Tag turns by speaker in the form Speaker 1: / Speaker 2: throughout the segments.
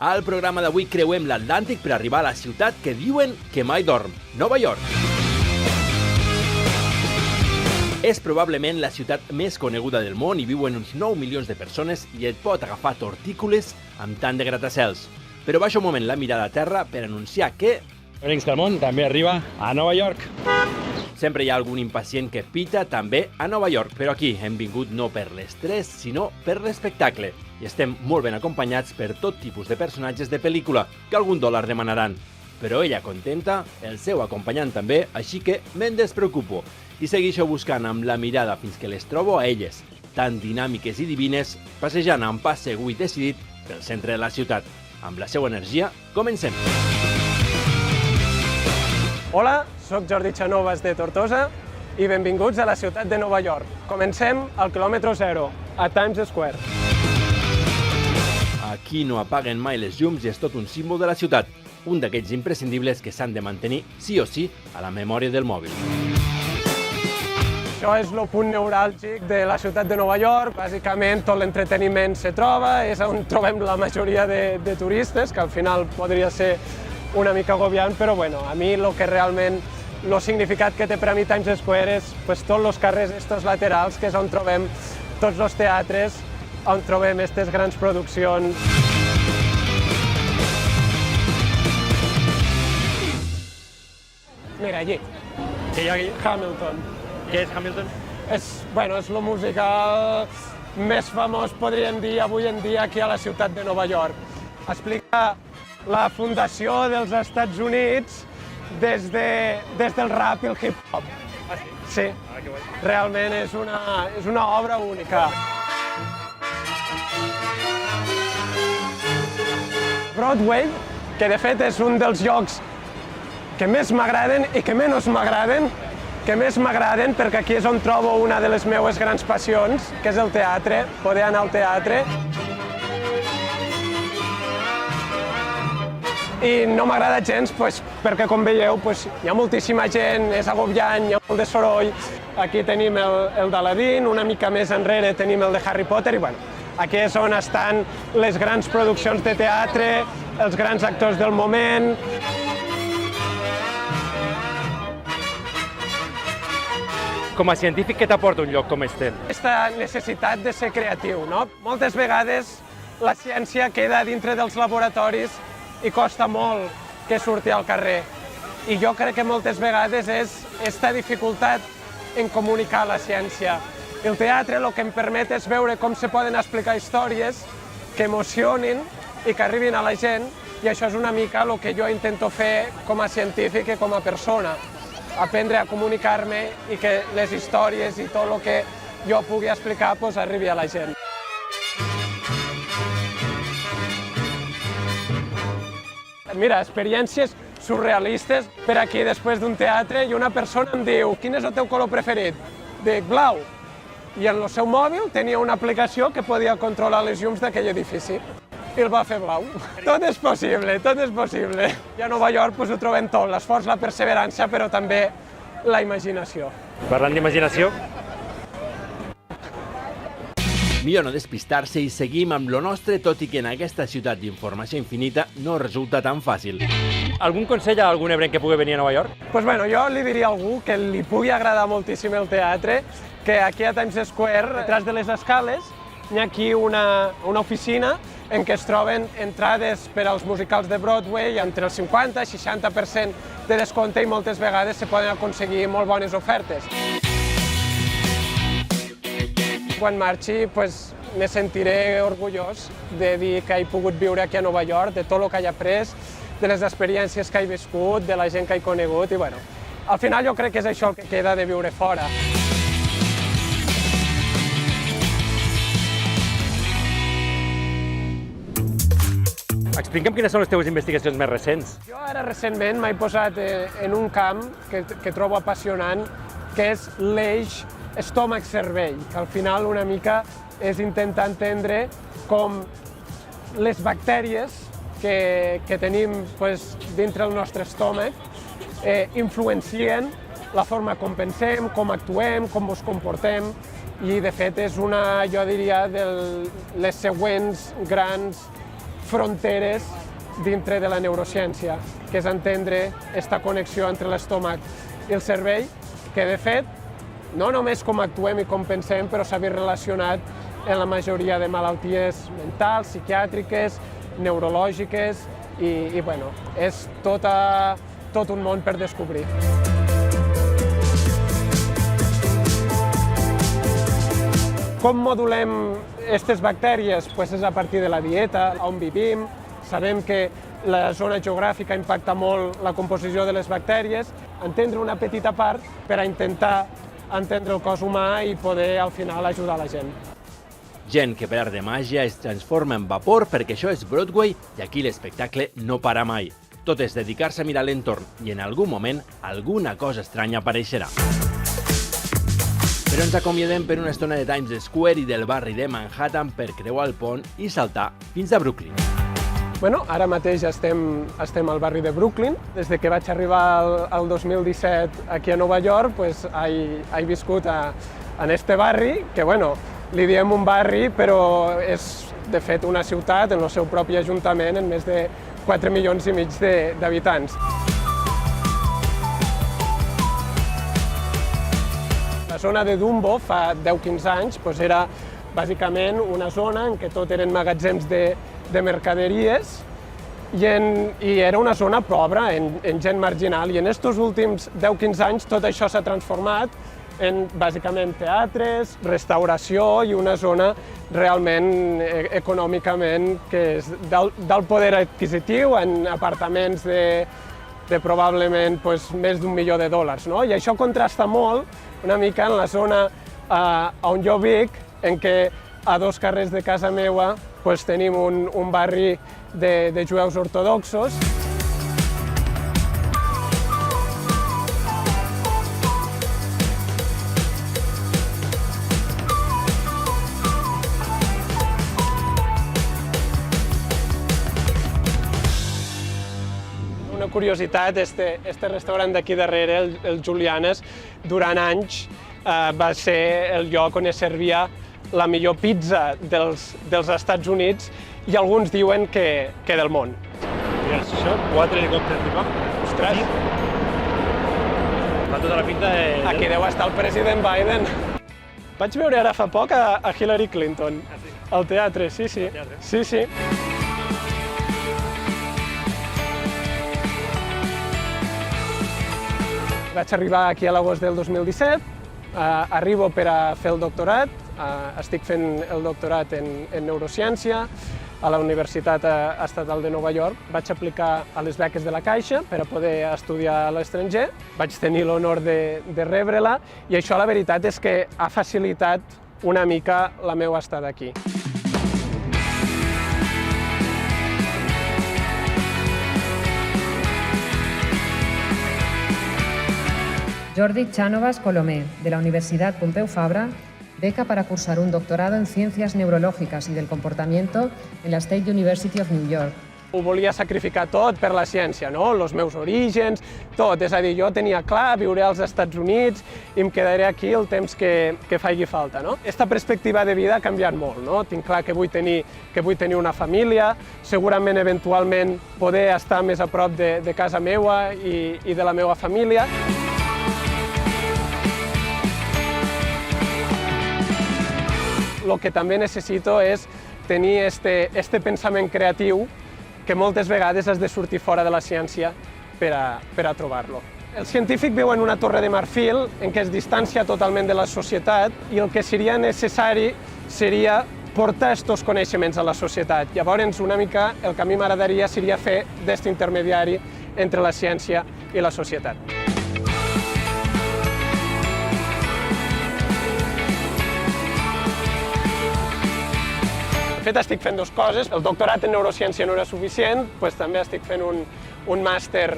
Speaker 1: Al programa d'avui creuem l'Atlàntic per arribar a la ciutat que diuen que mai dorm, Nova York. És probablement la ciutat més coneguda del món i viuen uns 9 milions de persones i et pot agafar tortícolis amb tant de gratacels. Però baixa un moment la mirada a terra per anunciar que...
Speaker 2: Fèlix Calmont també arriba a Nova York.
Speaker 1: Sempre hi ha algun impacient que pita també a Nova York, però aquí hem vingut no per l'estrès, sinó per l'espectacle. I estem molt ben acompanyats per tot tipus de personatges de pel·lícula, que algun dòlar demanaran. Però ella contenta, el seu acompanyant també, així que me'n despreocupo. I segueixo buscant amb la mirada fins que les trobo a elles, tan dinàmiques i divines, passejant amb pas segur i decidit pel centre de la ciutat. Amb la seva energia, comencem!
Speaker 3: Hola, sóc Jordi Chanovas de Tortosa i benvinguts a la ciutat de Nova York. Comencem al quilòmetre zero, a Times Square.
Speaker 1: Aquí no apaguen mai les llums i és tot un símbol de la ciutat, un d'aquells imprescindibles que s'han de mantenir sí o sí a la memòria del mòbil.
Speaker 3: Això és el punt neuràlgic de la ciutat de Nova York. Bàsicament tot l'entreteniment se troba, és on trobem la majoria de turistes, que al final podria ser una mica agobiant, però bueno, a mi el que realment, el significat que té per a mi Times Square és tots els carrers estos laterals, que és on trobem tots els teatres, on trobem aquestes grans produccions. Mira, allí.
Speaker 2: Què hi ha aquí?
Speaker 3: Hamilton.
Speaker 2: Què és Hamilton?
Speaker 3: És el musical més famós, podríem dir, avui en dia aquí a la ciutat de Nova York. Explica la fundació dels Estats Units des del rap i el hip-hop.
Speaker 2: Ah, sí?
Speaker 3: Sí,
Speaker 2: Que guai.
Speaker 3: realment és una obra única. Broadway, que de fet és un dels llocs que més m'agraden i que menys m'agraden, perquè aquí és on trobo una de les meues grans passions, que és el teatre, poder anar al teatre. I no m'agrada gens perquè, com veieu, hi ha moltíssima gent, és agobiant, hi ha molt de soroll. Aquí tenim el d'Aladín, una mica més enrere tenim el de Harry Potter i bueno, aquí és on estan les grans produccions de teatre, els grans actors del moment.
Speaker 2: Com a científic, què t'aporta un lloc com este?
Speaker 3: Aquesta necessitat de ser creatiu, no? Moltes vegades la ciència queda dintre dels laboratoris i costa molt que surti al carrer. I jo crec que moltes vegades és aquesta dificultat en comunicar la ciència. El teatre el que em permet és veure com se poden explicar històries que emocionin i que arribin a la gent, i això és una mica el que jo intento fer com a científic i com a persona. Aprendre a comunicar-me i que les històries i tot el que jo pugui explicar arribi a la gent. Mira, experiències surrealistes per aquí després d'un teatre i una persona em diu «Quin és el teu color preferit?» Dic «Blau». I en el seu mòbil tenia una aplicació que podia controlar les llums d'aquell edifici. I el va fer blau. Tot és possible, tot és possible. I a Nova York ho trobem tot, l'esforç, la perseverança, però també la imaginació.
Speaker 2: Parlant d'imaginació,
Speaker 1: Millor no despistar-se i seguim amb lo nostre, tot i que en aquesta ciutat d'informació infinita no resulta tan fàcil.
Speaker 2: algun consell a algun ebrenc que pugui venir a Nova York?
Speaker 3: Pues bueno, jo li diria a algú que li pugui agradar moltíssim el teatre, que aquí a Times Square, detrás de les escales, hi ha aquí una oficina en què es troben entrades per als musicals de Broadway entre el 50 i 60% de descompte i moltes vegades se poden aconseguir molt bones ofertes. Quan marxi, me sentiré orgullós de dir que he pogut viure aquí a Nova York, de tot el que he après, de les experiències que he viscut, de la gent que he conegut i bueno, al final jo crec que és això el que queda de viure fora.
Speaker 2: Explica'm quines són les teves investigacions més recents.
Speaker 3: Jo ara recentment m'he posat en un camp que trobo apassionant, que és l'eix estómac-cervell, que al final una mica és intentar entendre com les bactèries que tenim dintre el nostre estómac influencien la forma com pensem, com actuem, com ens comportem, i de fet és una, jo diria, de les següents grans fronteres dintre de la neurociència, que és entendre aquesta connexió entre l'estómac i el cervell, que de fet, no només com actuem i com pensem, però s'ha vist relacionat en la majoria de malalties mentals, psiquiàtriques, neurològiques, i bueno, és tot un món per descobrir. Com modulem aquestes bactèries? És a partir de la dieta, on vivim. Sabem que la zona geogràfica impacta molt la composició de les bactèries. Entendre una petita part per a intentar entendre el cos humà i poder, al final, ajudar la gent.
Speaker 1: Gent que per art de màgia es transforma en vapor perquè això és Broadway i aquí l'espectacle no para mai. Tot és dedicar-se a mirar l'entorn i en algun moment alguna cosa estranya apareixerà. Però ens acomiadem per una estona de Times Square i del barri de Manhattan per creuar el pont i saltar fins a Brooklyn.
Speaker 3: Bueno, ara mateix estem al barri de Brooklyn. Des que vaig arribar al 2017 aquí a Nova York, he viscut en este barri, que bueno, li diem un barri, però és de fet una ciutat en el seu propi ajuntament amb més de 4 milions i mig d'habitants. La zona de Dumbo fa 10-15 anys era bàsicament una zona en què tot eren magatzems de mercaderies i era una zona pobra, en gent marginal, i en aquests últims 10-15 anys tot això s'ha transformat en bàsicament teatres, restauració i una zona realment econòmicament que és d'alt poder adquisitiu, en apartaments de probablement més d'1 milió de dòlars. I això contrasta molt una mica en la zona on jo vic, en què a 2 carrers de casa meva tenim un barri de jueus ortodoxos. Una curiositat, este restaurant d'aquí darrere, el Julianes, durant anys va ser el lloc on es servia la millor pizza dels Estats Units i alguns diuen que del món.
Speaker 2: Mira, això, 4 helicòpters d'IPA.
Speaker 3: Ostres!
Speaker 2: Fa tota la pinta de...
Speaker 3: Aquí deu estar el president Biden. Vaig veure ara fa poc a Hillary Clinton, al teatre, sí. Sí. Vaig arribar aquí a l'agost del 2017, arribo per a fer el doctorat, estic fent el doctorat en neurociència a la Universitat Estatal de Nova York. Vaig aplicar a les beques de la Caixa per a poder estudiar a l'estranger. Vaig tenir l'honor de rebre-la i això la veritat és que ha facilitat una mica la meva estada aquí.
Speaker 4: Jordi Chánovas Colomé, de la Universidad Pompeu Fabra, beca para cursar un doctorado en Ciencias Neurológicas y del Comportamiento en la State University of New York.
Speaker 3: Ho volia sacrificar tot per la ciència, els meus orígens, tot. És a dir, jo tenia clar viure als Estats Units i em quedaré aquí el temps que faci falta. Aquesta perspectiva de vida ha canviat molt. Tinc clar que vull tenir una família, segurament eventualment poder estar més a prop de casa meva i de la meva família. El que també necessito és tenir este pensament creatiu que moltes vegades has de sortir fora de la ciència per a trobar-lo. El científic viu en una torre de marfil en què es distancia totalment de la societat i el que seria necessari seria portar aquests coneixements a la societat. Llavors, una mica, el que a mi m'agradaria seria fer d'aquest intermediari entre la ciència i la societat. De fet, estic fent 2 coses. El doctorat en neurociència no era suficient, també estic fent un màster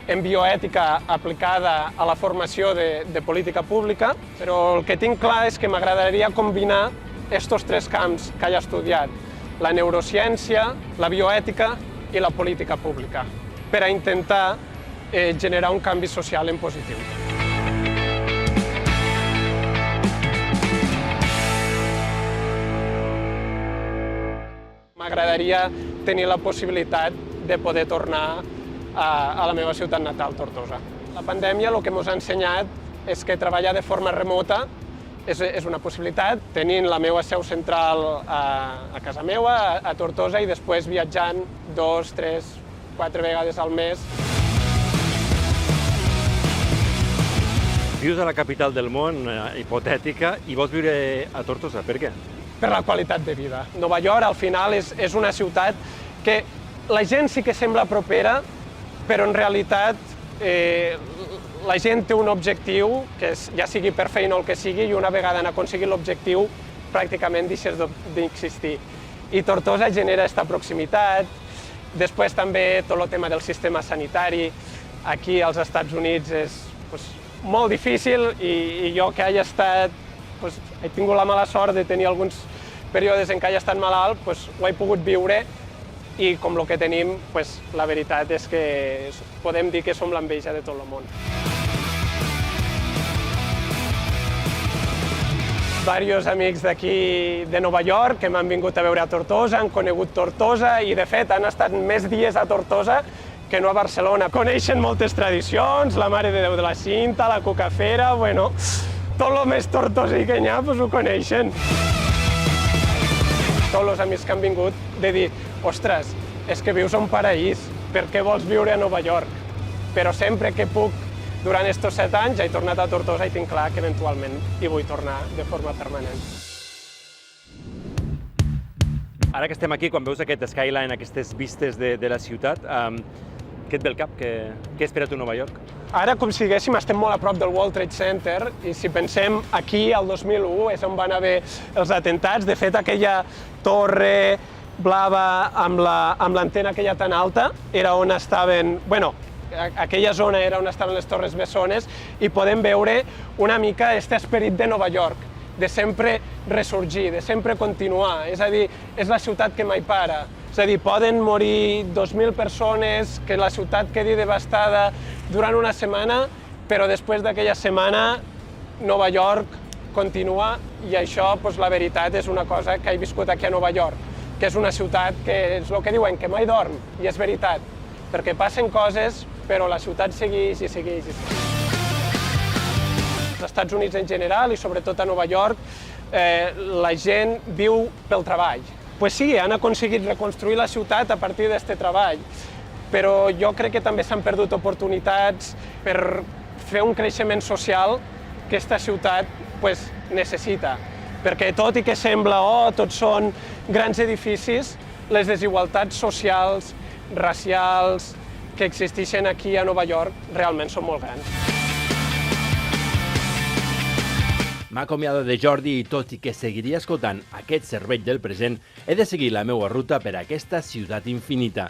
Speaker 3: en bioètica aplicada a la formació de política pública, però el que tinc clar és que m'agradaria combinar aquests 3 camps que he estudiat, la neurociència, la bioètica i la política pública, per a intentar generar un canvi social en positiu. M'agradaria m'agradaria tenir la possibilitat de poder tornar a la meva ciutat natal, Tortosa. La pandèmia el que ens ha ensenyat és que treballar de forma remota és una possibilitat, tenint la meva seu central a casa meva, a Tortosa, i després viatjant 2, 3, 4 vegades al mes.
Speaker 2: Vius a la capital del món, hipotètica, i vols viure a Tortosa. Per què?
Speaker 3: Per la qualitat de vida. Nova York, al final, és una ciutat que la gent sí que sembla propera, però en realitat la gent té un objectiu, que ja sigui per feina o el que sigui, i una vegada han aconseguit l'objectiu, pràcticament deixes d'existir. I Tortosa genera aquesta proximitat. Després també tot el tema del sistema sanitari. Aquí als Estats Units és molt difícil, i jo que he tingut la mala sort de tenir alguns períodes en què he estat malalt, ho he pogut viure, i com el que tenim, la veritat és que podem dir que som l'enveja de tot el món. Diversos amics d'aquí de Nova York que m'han vingut a veure a Tortosa, han conegut Tortosa i, de fet, han estat més dies a Tortosa que no a Barcelona. Coneixen moltes tradicions, la Mare de Déu de la Cinta, la Cucafera, tot el més tortosí que hi ha ho coneixen. Tots els amics que han vingut de dir, ostres, és que vius a un paraís, per què vols viure a Nova York? Però sempre que puc, durant aquests 7 anys, he tornat a Tortosa i tinc clar que eventualment hi vull tornar de forma permanent.
Speaker 2: Ara que estem aquí, quan veus aquest skyline, aquestes vistes de la ciutat, què et ve al cap? Què espera tu a Nova York?
Speaker 3: Ara, com si diguéssim, estem molt a prop del World Trade Center, i si pensem aquí, al 2001, és on van haver els atentats. De fet, aquella torre blava amb l'antena aquella tan alta era on estaven... aquella zona era on estaven les Torres Bessones, i podem veure una mica aquest esperit de Nova York, de sempre ressorgir, de sempre continuar. És a dir, és la ciutat que mai para. És a dir, poden morir 2.000 persones, que la ciutat quedi devastada durant una setmana, però després d'aquella setmana Nova York continua, i això, la veritat, és una cosa que he viscut aquí a Nova York, que és una ciutat que és el que diuen, que mai dorm, i és veritat, perquè passen coses, però la ciutat segueix i segueix. Als Estats Units en general, i sobretot a Nova York, la gent viu pel treball. Sí, han aconseguit reconstruir la ciutat a partir d'aquest treball, però jo crec que també s'han perdut oportunitats per fer un creixement social que aquesta ciutat necessita. Perquè tot i que sembla, tots són grans edificis, les desigualtats socials, racials, que existeixen aquí a Nova York realment són molt grans.
Speaker 1: M'acomiado de Jordi, i tot i que seguiria escoltant aquest cervell del present, he de seguir la meva ruta per aquesta ciutat infinita.